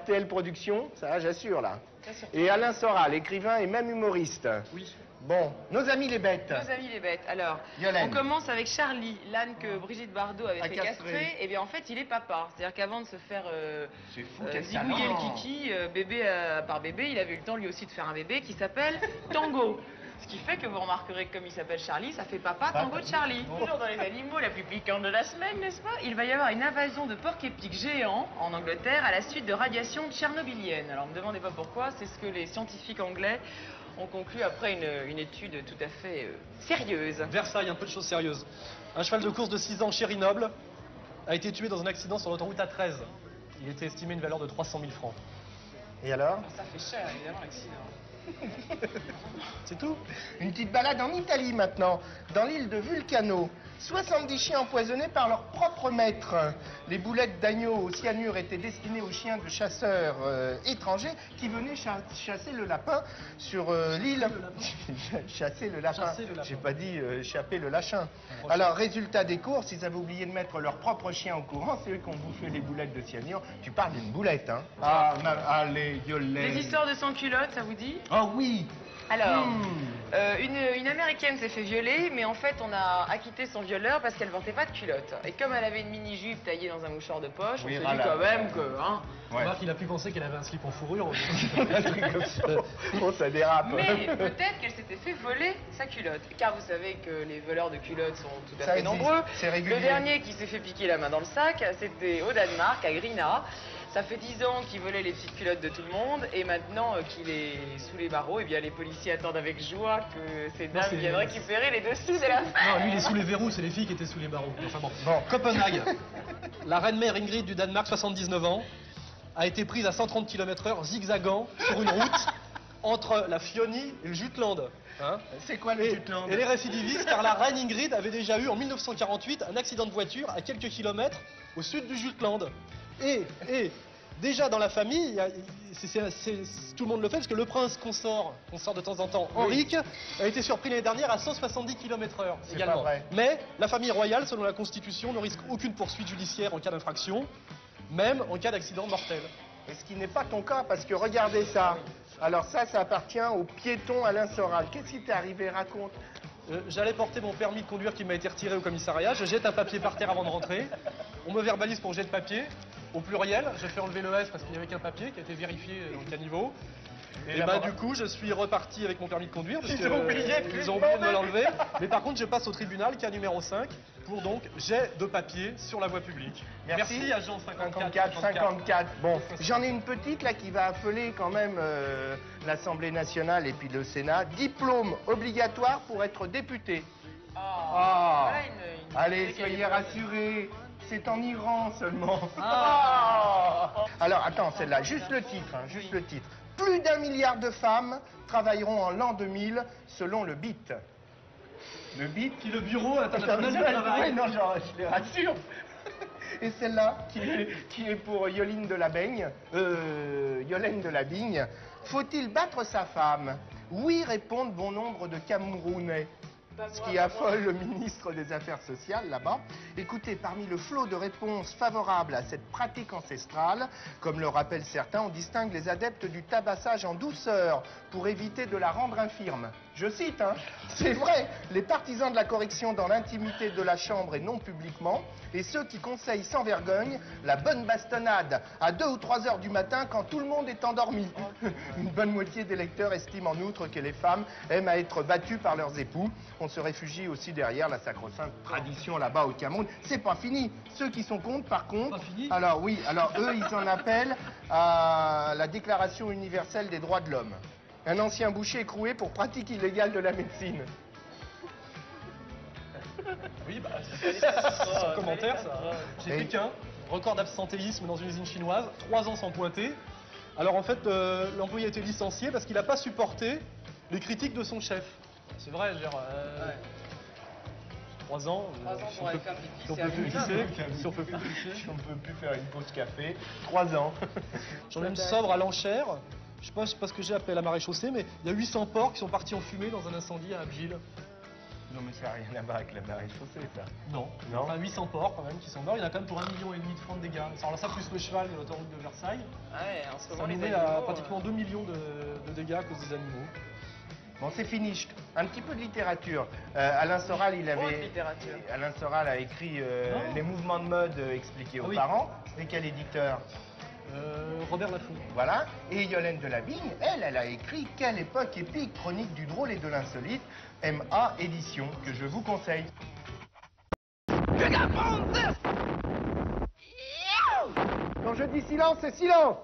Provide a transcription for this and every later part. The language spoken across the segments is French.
TL Productions, ça j'assure là. Et Alain Soral, écrivain et même humoriste. Oui. Bon, nos amis les bêtes. Nos amis les bêtes. Alors, Yolène. on commence avec Charlie, l'âne que Brigitte Bardot avait fait castrer. Et bien en fait, il est papa. C'est-à-dire qu'avant de se faire zigouiller le kiki, bébé par bébé, il avait eu le temps lui aussi de faire un bébé qui s'appelle Tango. Ce qui fait que vous remarquerez que comme il s'appelle Charlie, ça fait papa Tango de Charlie. Toujours dans les animaux la plus piquante de la semaine, n'est-ce pas? Il va y avoir une invasion de porcs-épics géants en Angleterre à la suite de radiations tchernobyliennes. Alors ne me demandez pas pourquoi, c'est ce que les scientifiques anglais ont conclu après une étude tout à fait sérieuse. Versailles, un peu de choses sérieuses. Un cheval de course de 6 ans, Chéri Noble, a été tué dans un accident sur l'autoroute A13. Il était estimé une valeur de 300 000 francs. Et alors? Ça fait cher, évidemment, l'accident. C'est tout. Une petite balade en Italie maintenant, dans l'île de Vulcano. 70 chiens empoisonnés par leur propre maître. Les boulettes d'agneau au cyanure étaient destinées aux chiens de chasseurs étrangers qui venaient chasser le lapin sur l'île. Chasser le lapin. J'ai pas dit échapper le lachin. Alors, résultat des courses, ils avaient oublié de mettre leur propre chien au courant. C'est eux qui ont bouffé les boulettes de cyanure. Tu parles d'une boulette, hein? Ah, allez, Yolène. Les histoires de sans culotte, ça vous dit? Ah oui. Alors, une Américaine s'est fait violer, mais en fait, on a acquitté son violeur parce qu'elle ne vendait pas de culotte. Et comme elle avait une mini-jupe taillée dans un mouchoir de poche, on s'est dit quand même que... Hein, on voit qu'il a pu penser qu'elle avait un slip en fourrure. Bon, ça dérape. Mais peut-être qu'elle s'était fait voler sa culotte. Car vous savez que les voleurs de culottes sont tout à fait nombreux. C'est régulier. Le dernier qui s'est fait piquer la main dans le sac, c'était au Danemark, à Grina. Ça fait 10 ans qu'il volait les petites culottes de tout le monde et maintenant qu'il est sous les barreaux, eh bien les policiers attendent avec joie que ces dames viennent récupérer les dessous de la fête. Non, lui il est sous les verrous, c'est les filles qui étaient sous les barreaux. Enfin bon. Copenhague, la reine-mère Ingrid du Danemark, 79 ans, a été prise à 130 km/h zigzagant sur une route entre la Fionie et le Jutland. Hein, c'est quoi le Jutland? Et les récidivistes, car la reine Ingrid avait déjà eu en 1948 un accident de voiture à quelques kilomètres au sud du Jutland. Et déjà dans la famille, tout le monde le fait, parce que le prince consort de temps en temps, Henrique, a été surpris l'année dernière à 170 km/h également. Pas vrai. Mais la famille royale, selon la Constitution, ne risque aucune poursuite judiciaire en cas d'infraction, même en cas d'accident mortel. Et ce qui n'est pas ton cas, parce que regardez ça. Alors ça appartient au piéton Alain Soral. Qu'est-ce qui t'est arrivé? Raconte. J'allais porter mon permis de conduire qui m'a été retiré au commissariat. Je jette un papier par terre avant de rentrer. On me verbalise pour jet de papier. Au pluriel, je fais enlever le S parce qu'il n'y avait qu'un papier qui a été vérifié dans le caniveau. Et bah du coup, je suis reparti avec mon permis de conduire parce qu'ils ont oublié de me l'enlever. Mais par contre, je passe au tribunal, cas numéro 5, pour donc jet de papier sur la voie publique. Merci agent 54. Bon, j'en ai une petite là qui va appeler quand même l'Assemblée nationale et puis le Sénat. Diplôme obligatoire pour être député. Voilà allez, soyez rassurés. C'est en Iran seulement. Alors, attends, celle-là, juste le titre, hein, juste le titre. Plus d'1 milliard de femmes travailleront en l'an 2000 selon le BIT. Le BIT qui est le bureau international du travail. Non, genre, je les rassure. Et celle-là, qui est pour Yolène de la Bigne. Faut-il battre sa femme? Oui, répondent bon nombre de Camerounais. Ce qui affole le ministre des Affaires sociales là-bas. Écoutez, parmi le flot de réponses favorables à cette pratique ancestrale, comme le rappellent certains, on distingue les adeptes du tabassage en douceur pour éviter de la rendre infirme. Je cite, hein, c'est vrai, les partisans de la correction dans l'intimité de la chambre et non publiquement, et ceux qui conseillent sans vergogne la bonne bastonnade à 2 ou 3 heures du matin quand tout le monde est endormi. Une bonne moitié des lecteurs estiment en outre que les femmes aiment à être battues par leurs époux. On se réfugie aussi derrière la sacro-sainte tradition là-bas au Cameroun. C'est pas fini. Ceux qui sont contre, par contre, alors oui, alors eux, ils en appellent à la Déclaration universelle des droits de l'homme. Un ancien boucher écroué pour pratique illégale de la médecine. Oui, bah, c'est un commentaire, ça. J'ai Pékin, record d'absentéisme dans une usine chinoise, 3 ans sans pointer. Alors en fait, l'employé a été licencié parce qu'il n'a pas supporté les critiques de son chef. C'est vrai, genre... 3 ans, pour aller faire pipi, si on peut plus pisser, si on peut plus faire une pause café, 3 ans. J'en ai une sobre à l'enchère. Je sais pas ce que j'ai appelé la marée chaussée, mais il y a 800 porcs qui sont partis en fumée dans un incendie à Abbeville. Non, mais ça n'a rien à voir avec la marée chaussée, ça. Non. Enfin, 800 porcs quand même qui sont morts. Il y en a quand même pour 1,5 million de francs de dégâts. Alors ça, plus le cheval de l'autoroute de Versailles. Ouais, en ce moment, Ça les nous met à pratiquement 2 millions de dégâts à cause des animaux. Bon, c'est fini. Un petit peu de littérature. Alain Soral, Alain Soral a écrit les mouvements de mode expliqués aux parents. C'est quel éditeur? Robert Laffont. Voilà. Et Yolène Delavigne, elle a écrit Quelle époque épique, chronique du drôle et de l'insolite, MA Édition, que je vous conseille. Quand je dis silence, c'est silence.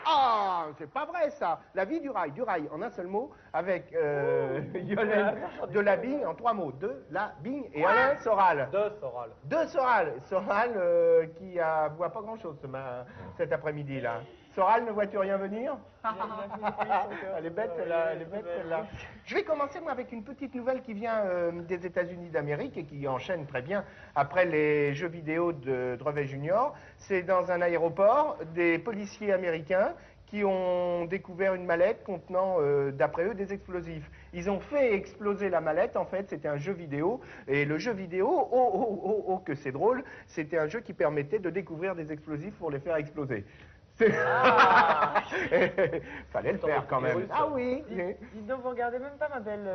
Ah, c'est pas vrai ça. La vie du rail en un seul mot, avec Yolène Delavigne en 3 mots. Delavigne et Alain Soral. Deux Soral. Soral qui voit pas grand chose cet après-midi là. Soral, ne vois-tu rien venir? Elle est bête celle-là, Je vais commencer moi avec une petite nouvelle qui vient des États-Unis d'Amérique et qui enchaîne très bien après les jeux vidéo de Drevet Junior. C'est dans un aéroport, des policiers américains qui ont découvert une mallette contenant, d'après eux, des explosifs. Ils ont fait exploser la mallette, en fait, c'était un jeu vidéo. Et le jeu vidéo, que c'est drôle, c'était un jeu qui permettait de découvrir des explosifs pour les faire exploser. Fallait le faire quand même. Ah oui. Dis donc, vous regardez même pas ma belle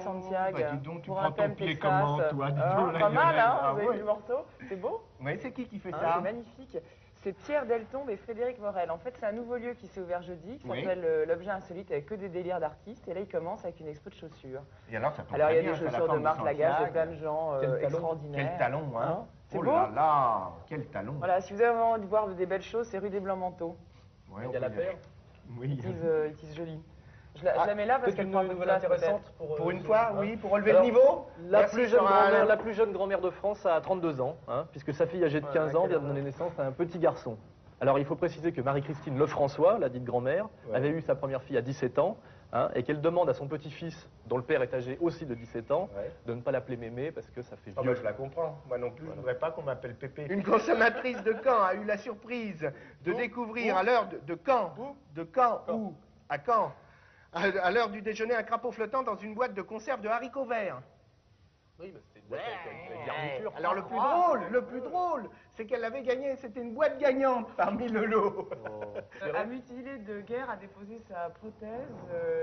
Santiago. Bah dis donc, tu pour prends un ton thème pied Texas. comment, toi? Pas mal, hein, vous avez vu le morceau? C'est beau? Oui, c'est qui fait ça? C'est magnifique. C'est Pierre Deltombe et Frédéric Morel. En fait, c'est un nouveau lieu qui s'est ouvert jeudi, qui s'appelle l'Objet Insolite, avec que des délires d'artistes. Et là, il commence avec une expo de chaussures. Et alors, ça tombe alors il y a bien, des chaussures de Marc Lagasse, de plein de gens extraordinaires. Quel talon, hein? C'est oh beau? là là, quel talon. Voilà, si vous avez envie de voir des belles choses, c'est rue des Blancs-Manteaux. Ouais, il y a la paire. Oui. Ils tisent joli. Je la mets là parce qu'elle prend un peu de place, intéressante pour une fois, oui, pour relever le niveau. La plus jeune grand-mère de France a 32 ans, hein, puisque sa fille âgée de 15 ans vient de donner naissance à un petit garçon. Alors il faut préciser que Marie-Christine Lefrançois, la dite grand-mère, avait eu sa première fille à 17 ans, hein, et qu'elle demande à son petit-fils, dont le père est âgé aussi de 17 ans, de ne pas l'appeler Mémé parce que ça fait vieux. Bah, je la comprends. Moi non plus, je ne voudrais pas qu'on m'appelle Pépé. Une consommatrice de Caen a eu la surprise de découvrir à l'heure de Caen, à Caen, à l'heure du déjeuner, un crapaud flottant dans une boîte de conserve de haricots verts. Oui, bah, c'était une boîte avec une garniture. Alors le plus drôle, c'est qu'elle avait gagné, c'était une boîte gagnante parmi le lot. Un mutilé de guerre a déposé sa prothèse,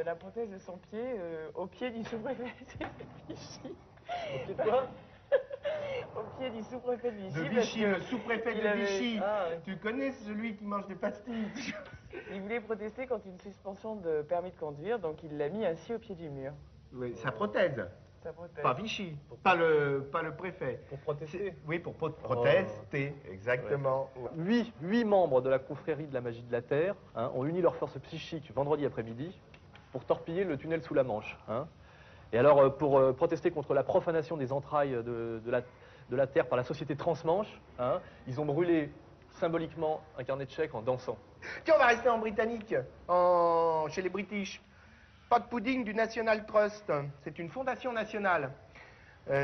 la prothèse de son pied, au pied du sous-préfet de Vichy. Au pied de quoi? Au pied du sous-préfet de Vichy. De Vichy, le sous-préfet de Vichy. Ah, ouais. Tu connais celui qui mange des pastilles? Il voulait protester contre une suspension de permis de conduire, donc il l'a mis assis au pied du mur. Oui, sa prothèse. Sa prothèse. Pas Vichy, pas le préfet. Pour protester. Oui, pour protester, exactement. Ouais. 8 membres de la confrérie de la magie de la Terre, hein, ont uni leurs forces psychiques vendredi après-midi pour torpiller le tunnel sous la Manche. Hein. Et alors, pour protester contre la profanation des entrailles de la Terre par la société Transmanche, hein, ils ont brûlé symboliquement un carnet de chèques en dansant. Tiens, on va rester en britannique, chez les British. Pas de pudding du National Trust. C'est une fondation nationale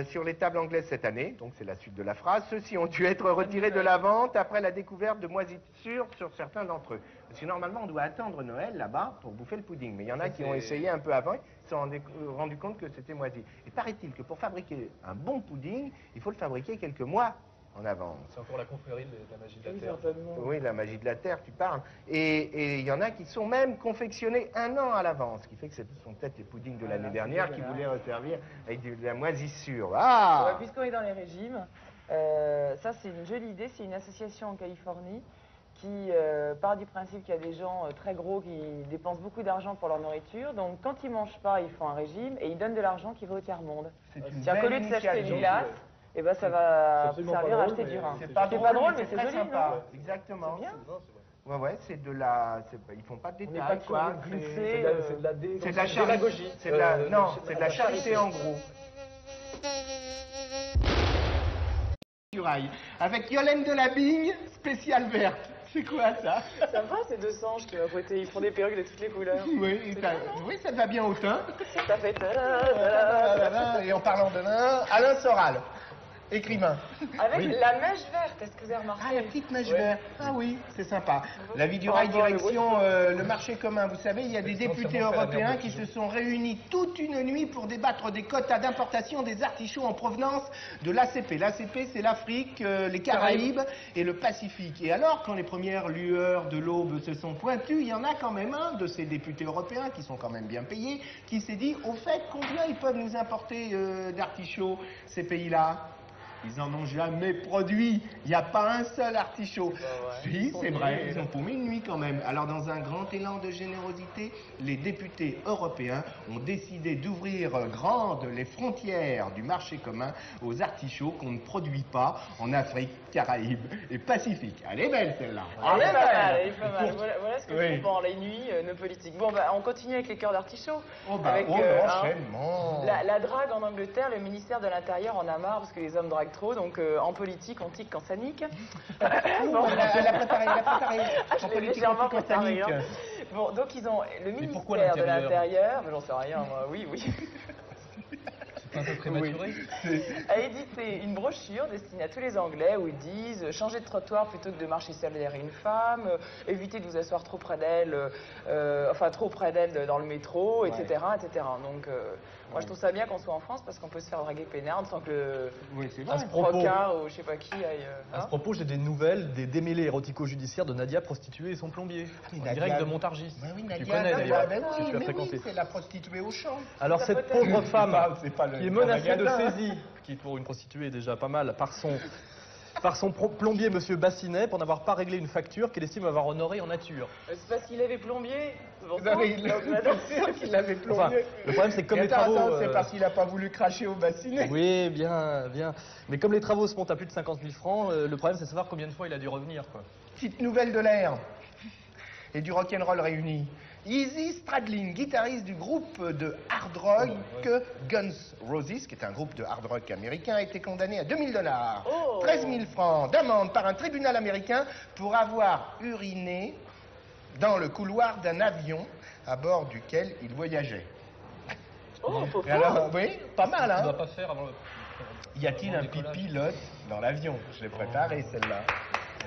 sur les tables anglaises cette année. Donc c'est la suite de la phrase. Ceux-ci ont dû être retirés de la vente après la découverte de moisissures sur certains d'entre eux. Parce que normalement, on doit attendre Noël là-bas pour bouffer le pudding. Mais il y en a qui ont essayé un peu avant. Ils se sont rendus compte que c'était moisi. Et paraît-il que pour fabriquer un bon pudding, il faut le fabriquer quelques mois en avance. C'est encore la confrérie de la magie de la Oui, Terre. certainement. Oui, la magie de la Terre, tu parles. Et il y en a qui sont même confectionnés 1 an à l'avance, ce qui fait que ce sont peut-être les puddings de l'année dernière qui voulaient resservir avec de la moisissure. Ah! Puisqu'on est dans les régimes, ça c'est une jolie idée, c'est une association en Californie qui part du principe qu'il y a des gens très gros qui dépensent beaucoup d'argent pour leur nourriture. Donc quand ils mangent pas, ils font un régime et ils donnent de l'argent qui va au tiers-monde. C'est-à-dire qu'au lieu de s'acheter une glace, et ben ça va servir à acheter du rein. C'est pas drôle, mais c'est joli, sympa. non? Exactement. C'est bien. Ouais, c'est de la... Ils font pas de détails, quoi. C'est de la pédagogie. C'est de la... Non, c'est de la charité en gros. Du rail. Avec Yolène Delavigne, spéciale verte. C'est quoi ça? Sympa ces deux singes qui ils font des perruques de toutes les couleurs. Oui, oui, ça te va bien au teint. Ça fait... Et en parlant de nain, Alain Soral. écrivain. Avec Oui. la mèche verte, est-ce que vous avez remarqué? Ah, la petite mèche Ouais. verte. Ah oui, c'est sympa. La vie du rail direction le marché commun. Vous savez, il y a des députés européens qui se sont réunis toute une nuit pour débattre des quotas d'importation des artichauts en provenance de l'ACP. L'ACP, c'est l'Afrique, les Caraïbes et le Pacifique. Et alors, quand les premières lueurs de l'aube se sont pointues, il y en a quand même un de ces députés européens, qui sont quand même bien payés, qui s'est dit, au fait, combien ils peuvent nous importer d'artichauts, ces pays-là? Ils en ont jamais produit. Il n'y a pas un seul artichaut. Si, c'est vrai, ils ont paumé une nuit quand même. Alors, dans un grand élan de générosité, les députés européens ont décidé d'ouvrir grandes les frontières du marché commun aux artichauts qu'on ne produit pas en Afrique, Caraïbes et Pacifique. Elle est belle, celle-là. Elle est pas mal, elle est pas Pour- mal. Voilà ce que Oui. je comprends, les nuits, nos politiques. Bon, bah, on continue avec les cœurs d'artichaut. Oh, bah, Avec, l'enchaînement. La drague en Angleterre, le ministère de l'Intérieur en a marre parce que les hommes draguent trop, donc en politique, on tique quand ça nique. Oh, elle a préparé, elle a préparé. Je l'ai légèrement préparé, hein. Bon, donc ils ont le pourquoi ministère de l'Intérieur l'Intérieur, mais j'en sais rien, moi, oui. C'est un peu prématuré. A édité une brochure destinée à tous les Anglais où ils disent changer de trottoir plutôt que de marcher seul derrière une femme, éviter de vous asseoir trop près d'elle, trop près d'elle dans le métro, etc., etc. Donc moi je trouve ça bien qu'on soit en France parce qu'on peut se faire draguer peinarde sans que Oui, c'est À vrai. ce propos, Procard ou je sais pas qui aille. À ce propos, j'ai des nouvelles des démêlés érotico-judiciaires de Nadia, prostituée et son plombier. mais En Nadia- direct de Montargis. Bah oui, Tu Nadia, connais d'ailleurs, ben si oui, tu as mais fréquenté. oui, c'est la prostituée au champ. Alors Ça cette peut-être. pauvre femme C'est pas le- qui est pas le menacée de magasin. saisie, qui pour une prostituée est déjà pas mal, par son plombier monsieur Bassinet pour n'avoir pas réglé une facture qu'elle estime avoir honorée en nature. C'est parce qu'il avait plombier. c'est pour Vous ça. avez Donc, là, il l'avait Enfin, plongé. le problème c'est que comme Et les travaux... c'est parce qu'il n'a pas voulu cracher au bassinet. Oui, bien, bien. Mais comme les travaux se montent à plus de 50 000 francs, le problème c'est de savoir combien de fois il a dû revenir, quoi. Petite nouvelle de l'air et du rock'n'roll réuni. Izzy Stradlin, guitariste du groupe de hard rock Guns Roses, qui est un groupe de hard rock américain, a été condamné à $2000, Oh. 13 000 francs d'amende par un tribunal américain pour avoir uriné dans le couloir d'un avion à bord duquel il voyageait. Oh, faut Et alors, oui, pas mal, On ne hein? doit pas faire avant le... Y a-t-il avant un le décollage. pipi-lote dans l'avion? Je l'ai préparé, celle-là.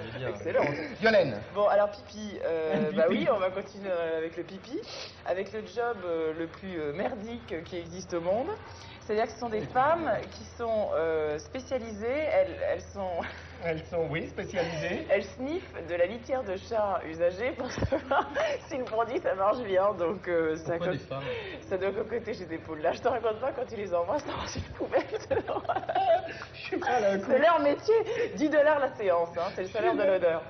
Elle est bien. Excellent. Yolène. Bon, alors pipi, Pipi. bah oui, on va continuer avec le pipi, avec le job le plus merdique qui existe au monde. C'est-à-dire que ce sont des femmes qui sont spécialisées, elles sont... Elles sont, oui, spécialisées. Elles sniffent de la litière de chat usagée pour savoir si le produit ça marche bien. Donc ça, Pourquoi des femmes ça doit cocoter chez des poules. Là, je te raconte pas quand tu les embrasses dans une poubelle. Je sais pas, là, C'est leur métier. $10 la séance, hein, c'est le salaire de l'odeur.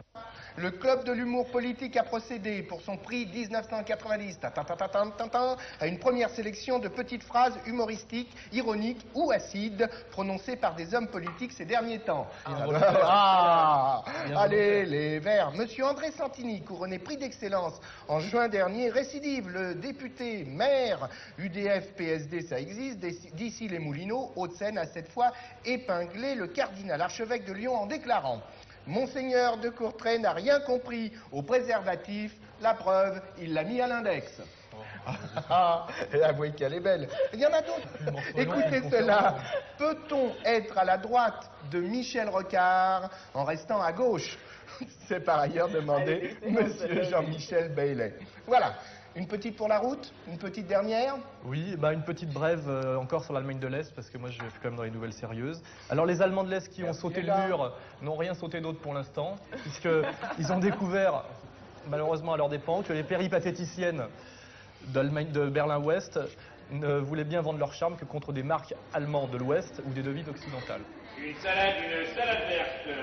Le club de l'humour politique a procédé pour son prix 1990 à une première sélection de petites phrases humoristiques, ironiques ou acides prononcées par des hommes politiques ces derniers temps. Allez, les Verts. Monsieur André Santini, couronné prix d'excellence en juin dernier, récidive. Le député maire UDF PSD, ça existe, d'ici les Moulineaux, Hauts-de-Seine, a cette fois épinglé le cardinal archevêque de Lyon en déclarant: Monseigneur de Courtrai n'a rien compris au préservatif, la preuve, il l'a mis à l'index. Et avouez qu'elle est belle. Il y en a d'autres. Écoutez cela. Peut-on être à la droite de Michel Rocard en restant à gauche? C'est par ailleurs demandé Monsieur Jean-Michel Bailey. Voilà. Une petite pour la route? Une petite dernière? Oui, bah une petite brève encore sur l'Allemagne de l'Est, parce que moi je suis quand même dans les nouvelles sérieuses. Alors les Allemands de l'Est qui ont sauté le mur n'ont rien sauté d'autre pour l'instant, puisqu'ils ont découvert, malheureusement à leur dépens, que les péripatéticiennes d'Allemagne de Berlin-Ouest ne voulaient bien vendre leur charme que contre des marques allemandes de l'Ouest ou des devises occidentales. Une salade verte.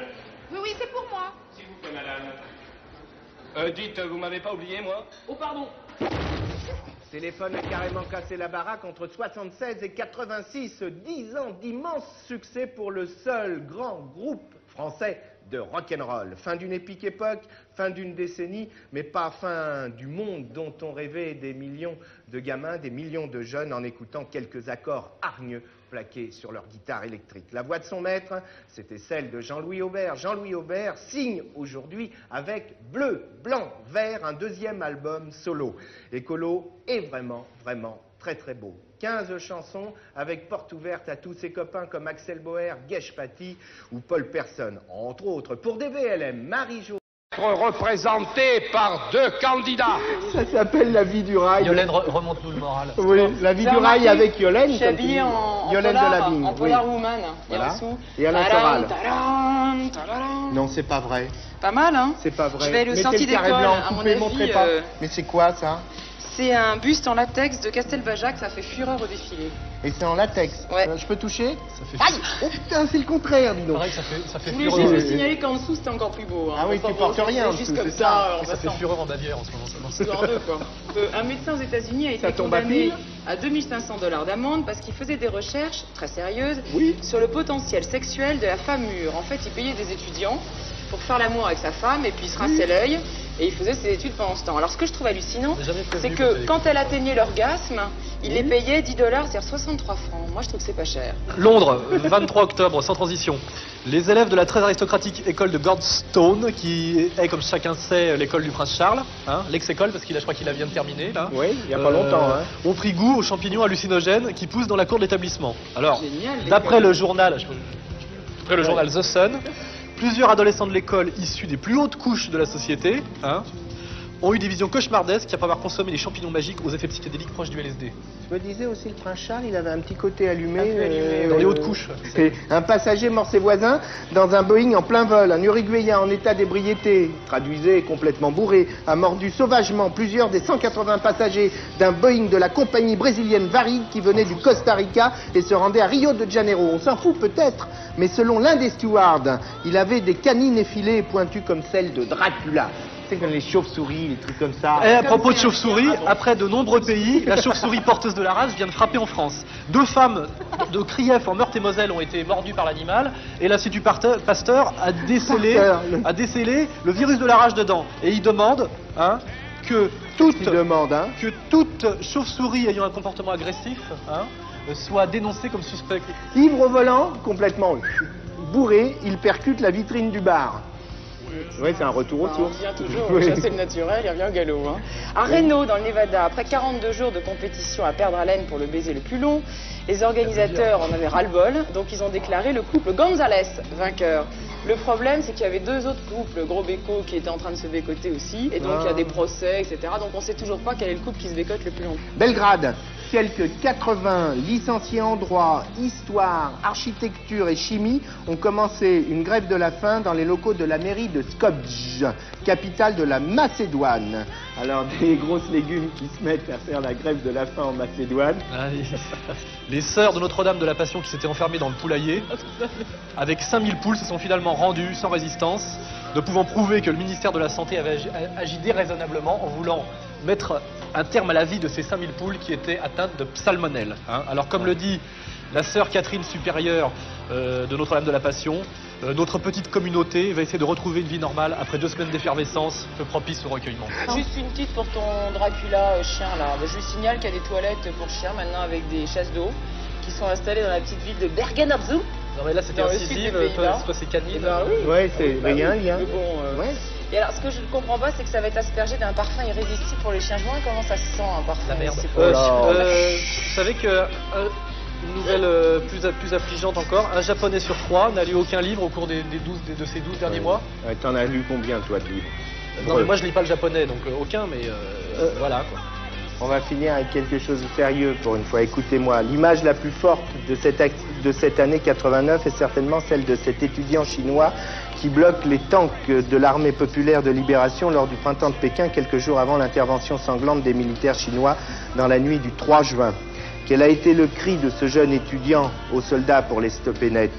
Oui, oui, c'est pour moi. S'il vous plaît, madame. Dites, vous m'avez pas oublié, moi? Oh, pardon. Téléphone a carrément cassé la baraque entre 76 et 86. 10 ans d'immense succès pour le seul grand groupe français de rock'n'roll. Fin d'une épique époque, fin d'une décennie, mais pas fin du monde dont ont rêvé des millions de gamins, des millions de jeunes en écoutant quelques accords hargneux plaqués sur leur guitare électrique. La voix de son maître, c'était celle de Jean-Louis Aubert. Jean-Louis Aubert signe aujourd'hui avec Bleu, Blanc, Vert un deuxième album solo. Écolo est vraiment, vraiment Très très beau. 15 chansons avec porte ouverte à tous ses copains comme Axel Bauer, Gesh Paty ou Paul Persson. Entre autres, pour des VLM, Marie-Jo. Représenté par 2 candidats. Ça s'appelle La vie du rail. Yolène, remonte-nous le moral. Oui, La vie du rail avec Yolène. Je suis habillée en Yolène polar, Delabine, en polar oui. woman. Voilà. Dessous. Et Alain Soral. Tadam, tadam. Non, c'est pas vrai. Pas mal, hein? C'est pas vrai. Je vais aller au Mettez sortie le carré d'école, blanc, à mon coupez, avis, montrez pas. Mais c'est quoi ça? C'est un buste en latex de Castelbajac, ça fait fureur au défilé. Et c'est en latex. Ouais. Je peux toucher? Ça fait Aïe! Oh putain, c'est le contraire, dis donc. pareil, ça fait Je voulais fureur. juste vous signaler qu'en dessous c'était encore plus beau. Hein. Ah oui, Enfin, tu bon, portes rien en juste dessous, comme c'est ça. ça. alors, Ça fait passant. fureur en Bavière en ce moment. Histoire d'eux, quoi. Un médecin aux États-Unis a été tombe à condamné pile à 2500 $ d'amende parce qu'il faisait des recherches très sérieuses Oui. sur le potentiel sexuel de la femme mûre. En fait, il payait des étudiants pour faire l'amour avec sa femme et puis il se rinçait l'œil et il faisait ses études pendant ce temps. Alors, ce que je trouve hallucinant, On n'est jamais c'est prévenu pour que ces quand elle atteignait l'orgasme, il les payait 10 $, c'est-à-dire 63 francs. Moi, je trouve que c'est pas cher. Londres, 23 octobre, sans transition. Les élèves de la très aristocratique école de Gordstone, qui est, comme chacun sait, l'école du prince Charles, hein, l'ex-école, parce je crois qu'il la vient de terminer, là. Oui, il n'y a pas longtemps. Hein. Ont pris goût aux champignons hallucinogènes qui poussent dans la cour de l'établissement. Alors, Génial, d'après l'école. le journal, The Sun, plusieurs adolescents de l'école issus des plus hautes couches de la société, hein, ont eu des visions cauchemardesques après avoir consommé des champignons magiques aux effets psychédéliques proches du LSD. Je me disais aussi, le prince Charles, il avait un petit côté allumé. Un peu allumé, Dans les hautes couches. C'est un passager mort ses voisins dans un Boeing en plein vol. Un Uruguayen en état d'ébriété, traduisez complètement bourré, a mordu sauvagement plusieurs des 180 passagers d'un Boeing de la compagnie brésilienne Varig qui venait du Costa Rica et se rendait à Rio de Janeiro. On s'en fout peut-être, mais selon l'un des stewards, il avait des canines effilées pointues comme celles de Dracula. Tu sais, comme les chauves-souris, les trucs comme ça. Et à propos de chauve-souris, après de nombreux pays, la chauve-souris porteuse de la race vient de frapper en France. 2 femmes de Krief en Meurthe-et-Moselle ont été mordues par l'animal et l'Institut Pasteur a décelé le virus de la rage dedans. Et il demande hein, que toute chauve-souris ayant un comportement agressif hein, soit dénoncée comme suspecte. Ivre au volant, complètement bourré, il percute la vitrine du bar. Oui, c'est un retour aux On sources. revient toujours Oui. chasser le naturel, il revient au galop. Hein. À Reno, dans le Nevada, après 42 jours de compétition à perdre haleine pour le baiser le plus long, les organisateurs en avaient ras-le-bol, donc ils ont déclaré le couple Gonzalez vainqueur. Le problème, c'est qu'il y avait 2 autres couples, gros bécots, qui étaient en train de se bécoter aussi, et donc il y a des procès, etc. Donc on sait toujours pas quel est le couple qui se bécote le plus longtemps. Belgrade, quelques 80 licenciés en droit, histoire, architecture et chimie ont commencé une grève de la faim dans les locaux de la mairie de Skopje, capitale de la Macédoine. Alors des grosses légumes qui se mettent à faire la grève de la faim en Macédoine. Les sœurs de Notre-Dame de la Passion qui s'étaient enfermées dans le poulailler, avec 5000 poules, se sont finalement rendues sans résistance, ne pouvant prouver que le ministère de la Santé avait agi déraisonnablement en voulant mettre un terme à la vie de ces 5000 poules qui étaient atteintes de salmonelle. Hein. Alors comme le dit la sœur Catherine supérieure de Notre-Dame de la Passion, notre petite communauté va essayer de retrouver une vie normale après 2 semaines d'effervescence peu propice au recueillement. Juste une petite pour ton Dracula chien là. Je lui signale qu'il y a des toilettes pour chiens maintenant avec des chasses d'eau qui sont installées dans la petite ville de Bergen-op-Zoom. Non mais là c'était Dans le sud incisive, des Pays-Bas. toi c'est canine. Eh ben oui. Ouais, c'est Bah rien, oui. lien. Mais bon, Ouais. Et alors, ce que je ne comprends pas, c'est que ça va être aspergé d'un parfum irrésistible pour les chiens joints. Comment ça se sent, un parfum La merde. c'est Vous savez que une nouvelle plus affligeante encore, un Japonais sur 3 n'a lu aucun livre au cours de ces 12 derniers mois. Ouais, t'en as lu combien, toi, de livres? Non mais moi je lis pas le japonais, donc aucun, mais voilà quoi. On va finir avec quelque chose de sérieux pour une fois. Écoutez-moi, l'image la plus forte de cette année 89 est certainement celle de cet étudiant chinois qui bloque les tanks de l'armée populaire de libération lors du printemps de Pékin, quelques jours avant l'intervention sanglante des militaires chinois dans la nuit du 3 juin. Quel a été le cri de ce jeune étudiant aux soldats pour les stopper net?